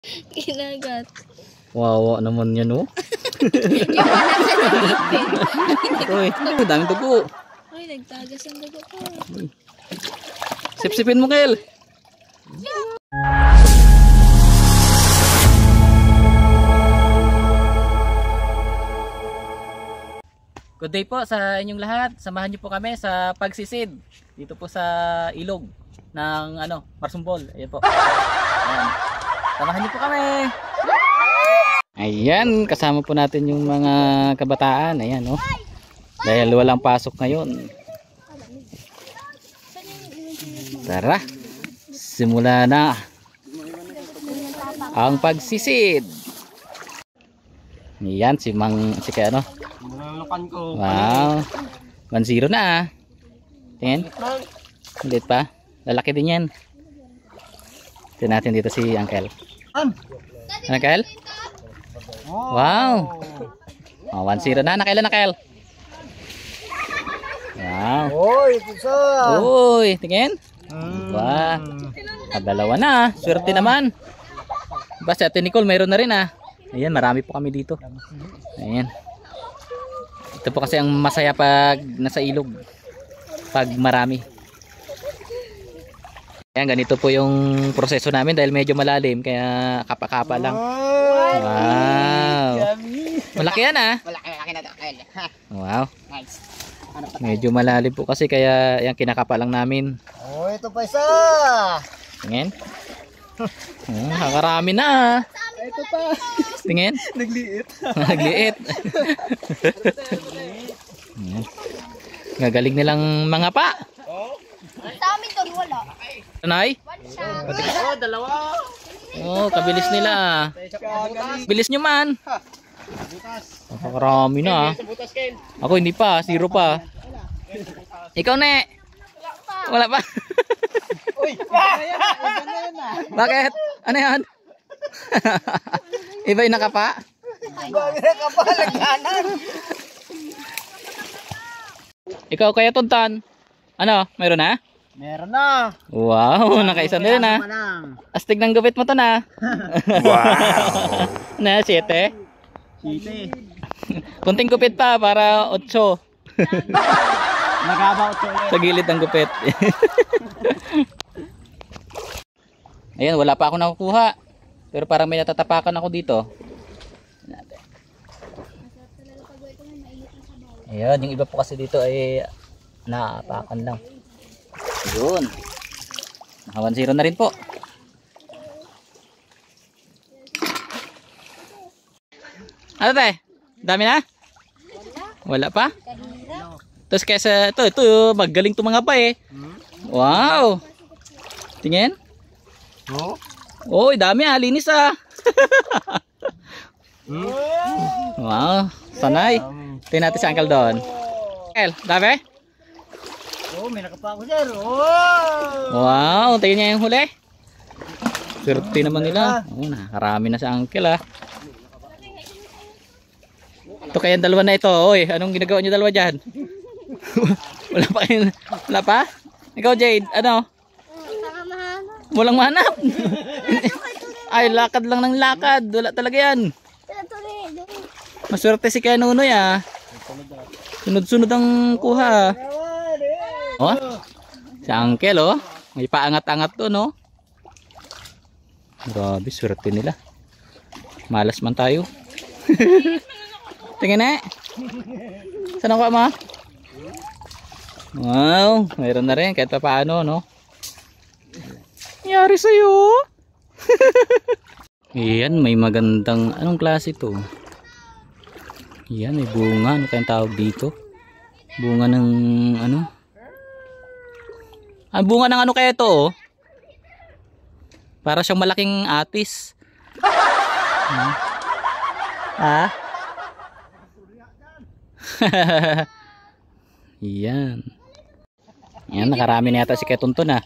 Kinagat. Wawa naman yan, oh. Yung panasa ng ipin. Uy, daming dugo. Ay, nagtagas ang dugo ko. Sip-sipin mo, Kel. Good day po sa inyong lahat. Samahan niyo po kami sa pagsisid dito po sa ilog ng Marsumbol. Ayan po. Ayan. Samahan niyo po kami. Ayan, kasama po natin yung mga kabataan. Ayan, oh. Dahil walang pasok ngayon. Tara, simula na ang pagsisid. Ayan, si kaya ano. Wow, 1-0 na ah. Tingin, ulit pa. Lalaki din yan. Tingnan natin dito si Uncle. Uncle? Wow. Oh, 1-0 na. Nakailan, Uncle? Wow. Oy, pusa. Uy, tingin. Wah, dalawa na. Swerte naman. Basta Ate Nicole, mayroon na rin ah. Ayan, marami po kami dito. Ayan. Ito po kasi ang masaya pag nasa ilog. Pag marami. Ayan, ganito po yung proseso namin dahil medyo malalim. Kaya kapa-kapa lang. Wow. Malaki yan ah. Malaki na to. Wow. Nice. Medyo malalim po kasi kaya yan kinakapa lang namin. Oh, ito pa isa. Tingin. Nakarami na. Ito pa. Tingin. Nagliit. Nagliit. Gagaling nilang mga pa. Sa amin doon wala. Nanay? Oh, dalawa. Oh, kabilis nila. Bilis nyo man. Nakarami na. Ako hindi pa, 0 pa. Ikaw ne? Wala pa. Uy, iba na yan ah. Bakit? Ano yan? Iba yung nakapa? Iba na kapalaganan. Ikaw kaya Tuntan? Ano? Meron na? Meron na. Wow, nakaisa na rin ah. Astig ng gupit mo to na. Wow. Na, 7? Sili. Kunting gupit pa para 8. Nagaba ito ulit. Sa gilid ng gupit. Ayan, wala pa ako nakukuha. Pero parang may natatapakan ako dito. Ayan, yung iba po kasi dito ay naapakan lang. Yun. Naka 1-0 na rin po. Ano tayo? Dami na? Wala pa? Tapos kaysa ito magaling to mga pa eh. Wow. Tingin? Oh. Oy, dami ah, linis ah. Wow, sanay. Tingnan natin si Uncle doon. Uncle, dami? Oh, may nakapa ako sir. Oh. Wow, tingnan niya yung huli. Swerte naman nila. Oh, nakarami na si Uncle ah. Ito kayang dalawa na ito. Oy, anong ginagawa niyo dalawa dyan? Wala pa kayo? Wala pa? Ikaw Jade, ano? Walang mahanap. Ay, lakad lang ng lakad. Wala talaga yan. Maswerte si Kaya Nunoy ah. Sunod-sunod ang kuha. Oh, si Uncle oh. May paangat-angat to no. Grabe, swerte nila. Malas man tayo. Tingin na. Saan ako ma? Wow, mayroon na rin kahit pa paano no. Nangyari sa'yo. Ayan, may magandang anong klase to? Ayan, may bunga. Ano kayang tawag dito? Bunga ng ano? Ah, bunga ng ano kaya ito oh? Para siyang malaking atis. Ha? Ayan. Ayan, nakarami na yata si Ketunton ah.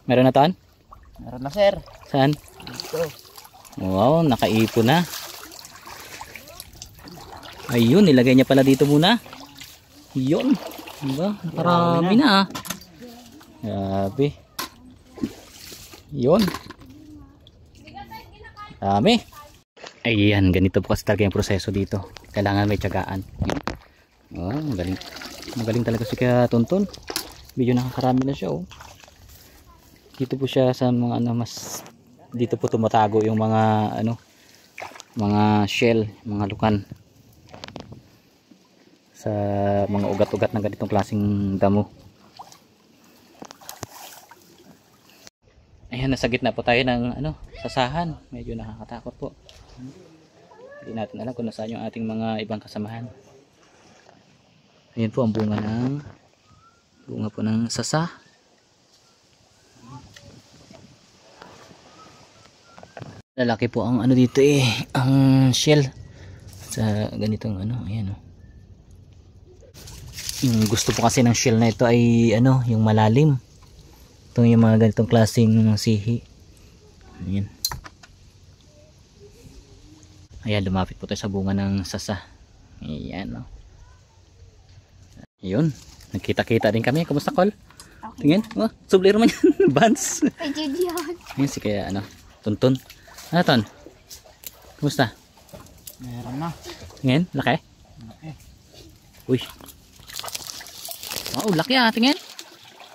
Meron na tan? Meron na sir. Saan? Dito. Wow, nakaipon na. Ayun, nilagay niya pala dito muna. Yun. Diba? Nakarami na ah. Grabe. Yun. Dami. Ayan, ganito po kasi talaga yung proseso dito. Kailangan may tiyagaan. Oh, magaling. Magaling talaga si Kaya Tonton. Medyo nakakarami na siya oh. Dito po siya sa mga ano mas dito po tumatago yung mga ano mga shell, mga lukan sa mga ugat-ugat ng ganitong klaseng damo. Ayan, nasa gitna po tayo ng ano, sasahan. Medyo nakakatakot po. Hindi natin alam kung nasaan yung ating mga ibang kasamahan. Ayan po ang bunga po ng sasa. Lalaki po ang ano dito eh, ang shell sa ganitong ano, ayan oh. Yung gusto po kasi ng shell na ito ay ano, yung malalim. Ito yung mga ganitong klaseng sihi. Ayan. Ayan, lumapit po tayo sa bunga ng sasa. Ayan oh. Ayun, nagkita-kita din kami. Kumusta, Col? Okay. Tingin, oh, sublero man yan. Bans. Ay, Judian. Ayan si Kaya ano, Tonton. Ano Ton? Kumusta? Meron na. Tingin, laki? Laki. Uy. Wow, laki ah, tingin.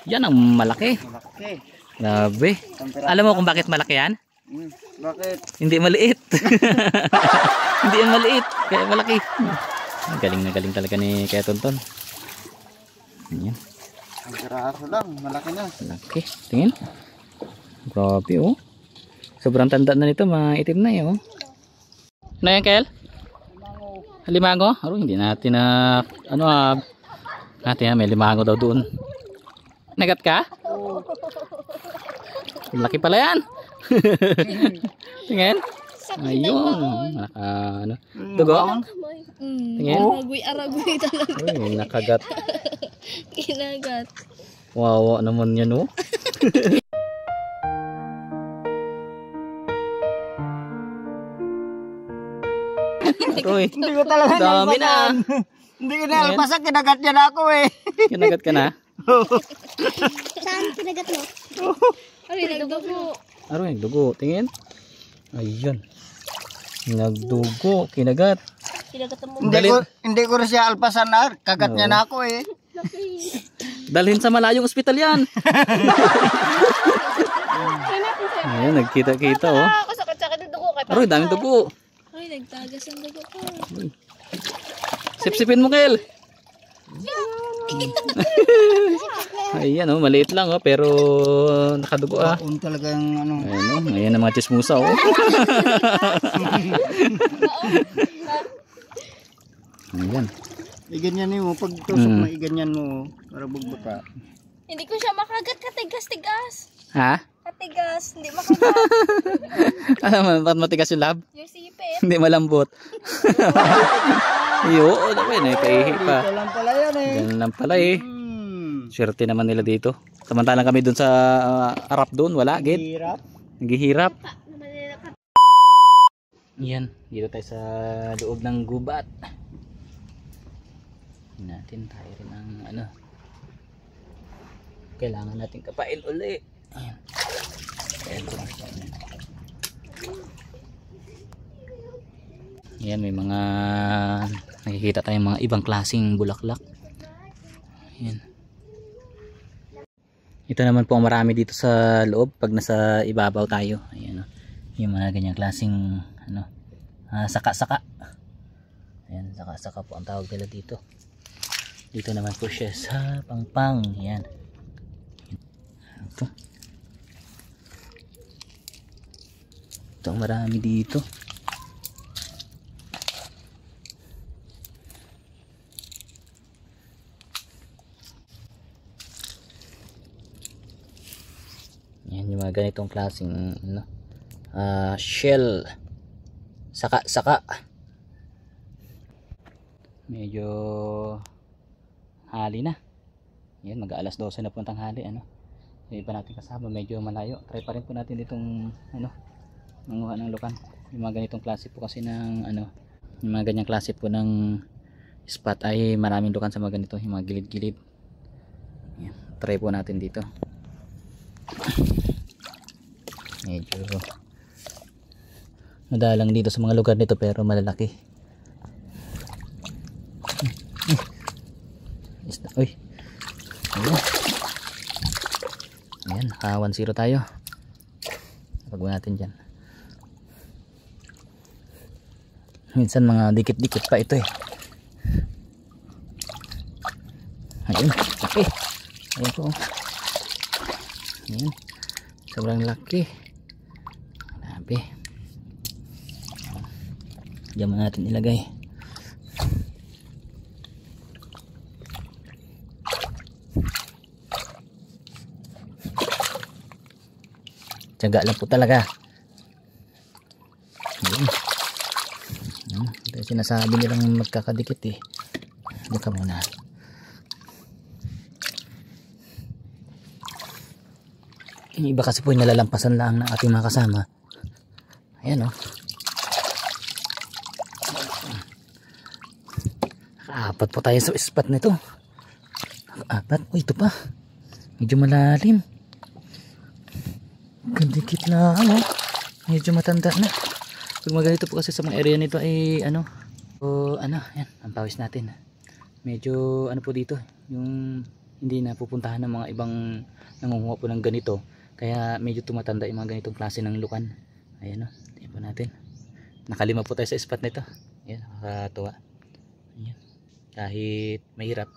Yan ang malaki. Malaki. Grabe. Alam mo kung bakit malaki yan? Bakit? Hindi maliit. Hindi yan maliit, kaya malaki. Galing na galing talaga ni Kaya Tonton. Yan. Ang karaso lang, malaki na. Laki. Tingin. Grabe oh. Sobrang tanda na nito, maitim na eh oh. Ano yan, Kel? Limango? Aro, hindi natin na ano natin may limango daw doon. Nagat ka? Oo. Laki pala yan. Tingin. Ayun. Ano? Dugo? Tingin. Aragoy talaga. Uy, nakagat. Kinagat. Wawa naman yan oh. Uy, Hindi ko talaga dami na. Hindi ko na alpasan, kinagat niya na ako eh. Kinagat ka na? Saan kinagat mo? Ay, nagdugo. Aro, nagdugo. Tingin. Ayun. Nagdugo. Kinagat. Kinagat mo. Hindi ko rin siya alpasan na, kagat niya na ako eh. Dalhin sa malayong ospital yan. Ayun, nagkita-kita oh. Kasakit-sakit ng dugo. Aro, daming dugo. Ay, nagtagas ang dugo ko. Sip-sipin mo, Kel. Ayan oh, maliit lang oh, pero nakadugo ah. Baon talaga yung ano. Ayan oh, ayan ang mga chismusa oh. Ayan. Iganyan mo, pag tusok na iganyan mo, para bugbuka. Hindi ko siya makagat, katigas-tigas. Ha? Katigas, hindi makagat. Alam mo, ba't matigas yung lab? Yung sipit. Hindi malambot. Iyo, naman eh, kaihi pa. Dito lang pala yan eh. Ganun lang pala eh. Swerte naman nila dito. Samantalang kami dun sa harap dun, wala, git. Hirap. Naghihirap. Yan, dito tayo sa loob ng gubat. Natin tayo rin ang ano. Kailangan natin kapain uli. Ayan. Ayan, may mga nakikita tayong mga ibang klaseng bulaklak. Ayan. Ito naman po marami dito sa loob pag nasa ibabaw tayo. Ayan, yung mga ganyang klaseng ano, saka-saka. Ayan, saka-saka po ang tawag nila dito. Dito naman po siya sa pangpang. Ayan. Ito. Ito marami dito. Yan yung mga ganitong klaseng ano, shell, saka-saka. Medyo hali na. Yan, mag-aalas 12 na po ang tanghali ano. Yung iba natin kasama medyo malayo. Try pa rin po natin itong ano, manguha ng lukan. Yung mga ganitong klase po kasi ng ano, yung mga ganyang klase po ng spot ay maraming lukan sa mga ganito, yung mga gilid-gilid. Yan, try po natin dito. madalang dito sa mga lugar nito pero malalaki. Uy. Ayan. Ayan, naka 1-0 tayo. Pagbuo natin dyan. Minsan mga dikit-dikit pa ito eh. Ayun, laki. Ayan po. Ayan. Sobrang laki. Grabe. Diyan mo natin ilagay. Tiyaga lang po talaga. Ayun. Ito yung sinasabi nilang magkakadikit eh. Hindi ka muna. Yung iba kasi po yung nalalampasan lang ng ating mga kasama. Ayan o. Apat po tayo sa spot nito. Apat. Uy, ito pa. Medyo malalim. Kadikit lang oh. Medyo matanda na. Pag magalito po kasi sa mga area nito ay yan, ang pawis natin. Medyo ano po dito, yung hindi na pupuntahan ng mga ibang nangunguha po ng ganito. Kaya medyo tumatanda yung mga ganitong klase ng lukan. Ayan tingnan po natin. Nakalima po tayo sa spot nito. Ayan, nakakatuwa. Ayan. Kahit mahirap,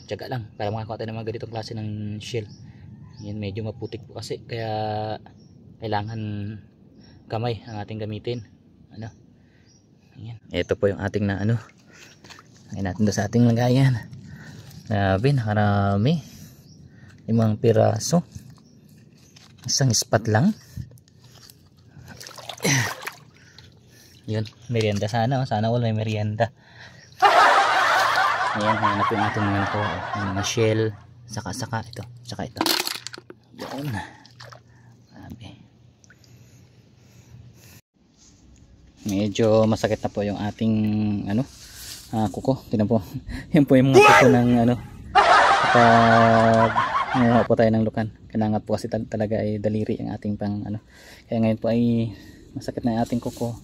tiyaga lang para makakuha tayo ng mga ganitong klase ng shell. Yan, medyo maputik po kasi kaya kailangan kamay ang ating gamitin. Ayan. Ito po yung ating na lagyan natin doon sa ating lagayan. Grabe, nakarami. 5 piraso. Isang spot lang. Yun, merienda sana. Sana wala may merienda. Ayan, hanap yung ating mga shell. Saka ito. Saka ito. Yun. Grabe. Medyo masakit na po yung ating kuko. Tingnan po. Yan po yung mga kuko ng kapag nanguha po tayo ng lukan. Kailangan po kasi talaga ay daliri ang ating pang Kaya ngayon po ay masakit na yung ating kuko.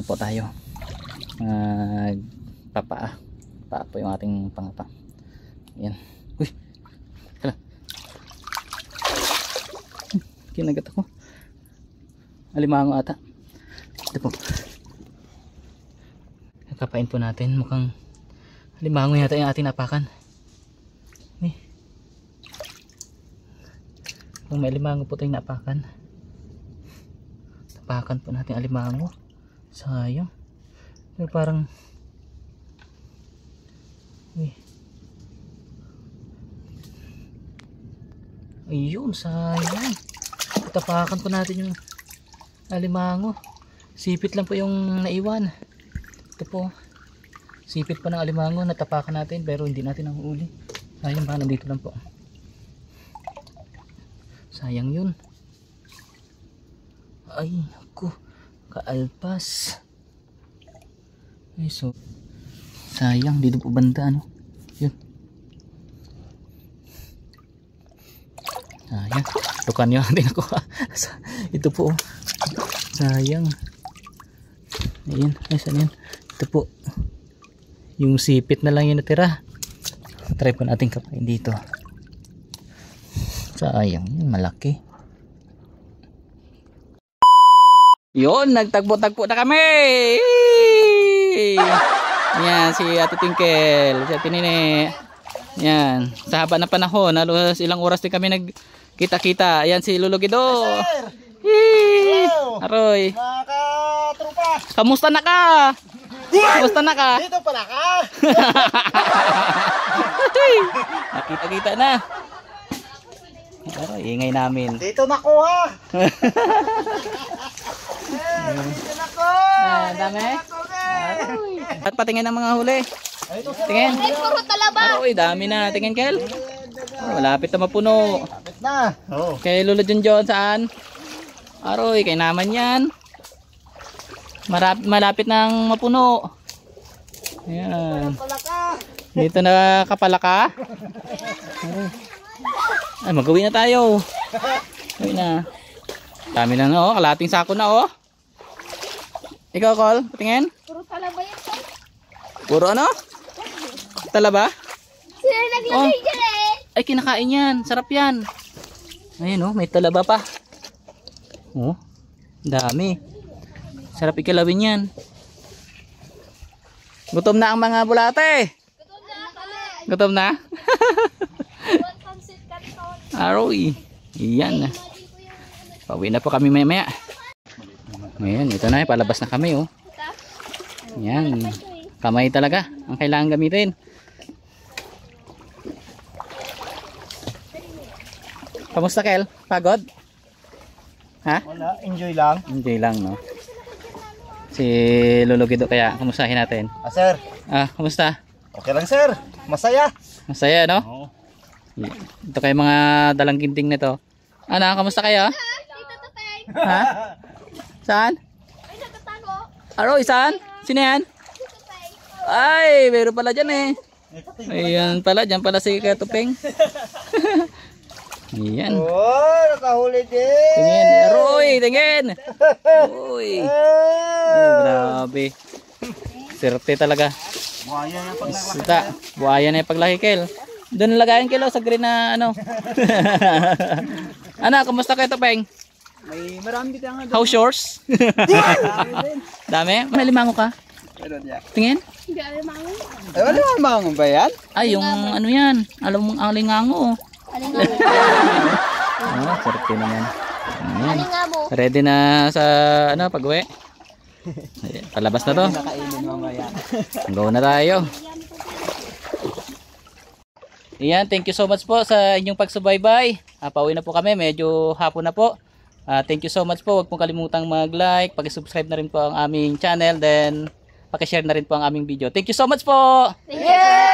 Po tayo. Paa po yung ating pangapa. Yan. Uy. Hala. Kinagat ako. Alimango ata. Ito po. Kapain po natin. Mukhang alimango yata yung ating napakan. Kung may alimango po tayong napakan. Tapakan po natin alimango. Sayang. Pero parang ayun, sayang. Tapakan po natin yung alimango. Sipit lang po yung naiwan. Ito po. Sipit pa ng alimango. Natapakan natin pero hindi natin nahuuli. Sayang, baka nandito lang po. Sayang yun. Ay, ako. Kaalpas. Ay, so. Sayang, dito po banda, Yun. Sayang. Tukan yun natin ako. Ito po. Sayang. Ayan. Ay, saan yan? Ito po. Yung sipit na lang yung natira. Try po natin kapain dito. Sayang, malaki. Yun, nagtagpo-tagpo na kami. Yan, si Ate Tinkel, si Ate Nene. Yan, sa haba na panahon, halos ilang oras din kami nagkita-kita. Yan si Lolo Gido. Aroy. Mga katrupa. Kamusta na ka? Kamusta na ka? Dito pala ka. Nakita-kita na. Aroy, ingay namin. Dito nakuha. Dito nakuha. Dami. At patingin ang mga huli. Tingin. Ay, puro talaba. Aroy, dami na. Tingin, Kel. Malapit na mapuno. Kapit na. Oh. Kay Lolo John saan? Aroy, kay naman yan. Malapit nang mapuno. Ayan. Dito na kapalaka. Ay, mag-uwi na tayo. Uwi na. Dami na kalating sako na Ikaw, Col, patingin. Puro talaba yan, Col. Puro ano? Talaba? Sila naglagay dyan eh. Ay, kinakain yan. Sarap yan. Ayun oh, may talaba pa. Oh, dami. Sarap ikalawin yan. Gutom na ang mga bulate. Gutom na kami. Gutom na? One pansit canton. Aroy. Iyan. Pauwi na po kami maya-maya. Ngayon, ito na. Palabas na kami oh. Yan. Kamay talaga ang kailangan gamitin. Kamusta, Kel? Pagod? Ha? Wala, enjoy lang. Enjoy lang, no? Si Lolo Guido, kaya kamustahin natin. Ah, sir. Kamusta? Okay lang, sir. Masaya. Masaya, no? Oo. Ito kayo mga dalang ginting nito. Ano, kamusta kayo? Dito tatay. Ha? Saan? Ay, nagtatago. Aroy, saan? Sino yan? Ay, meron pala dyan eh. Ayan pala, dyan pala si Katupeng. Ayan. Oh, nakahuli din. Tingin, Aroy, tingin. Uy. Ay, grabe. Serte talaga. Buhaya yan pag Sita, buhaya na yung paglaki, Kel. Doon lagayan, Kel, sa green na ano. Ano, kumusta kayo, Tupeng? May marami dito ang House yours? Dami? May limango ka? Tingin? Hindi alam mo. Ay, wala naman ba yan? Ay, yung ano yan. Alam mong ang lingango. Alin nga mo. Serte naman. Ayan. Alin nga mo. Ready na sa ano, pag-uwi. Ayan, palabas na to. Nakainin mamaya. Go na tayo. Ayan, thank you so much po sa inyong pagsubaybay. Pauwi na po kami, medyo hapon na po. Thank you so much po. Huwag pong kalimutang mag-like, pag-subscribe na rin po ang aming channel, then paki-share na rin po ang aming video. Thank you so much po! Yeah!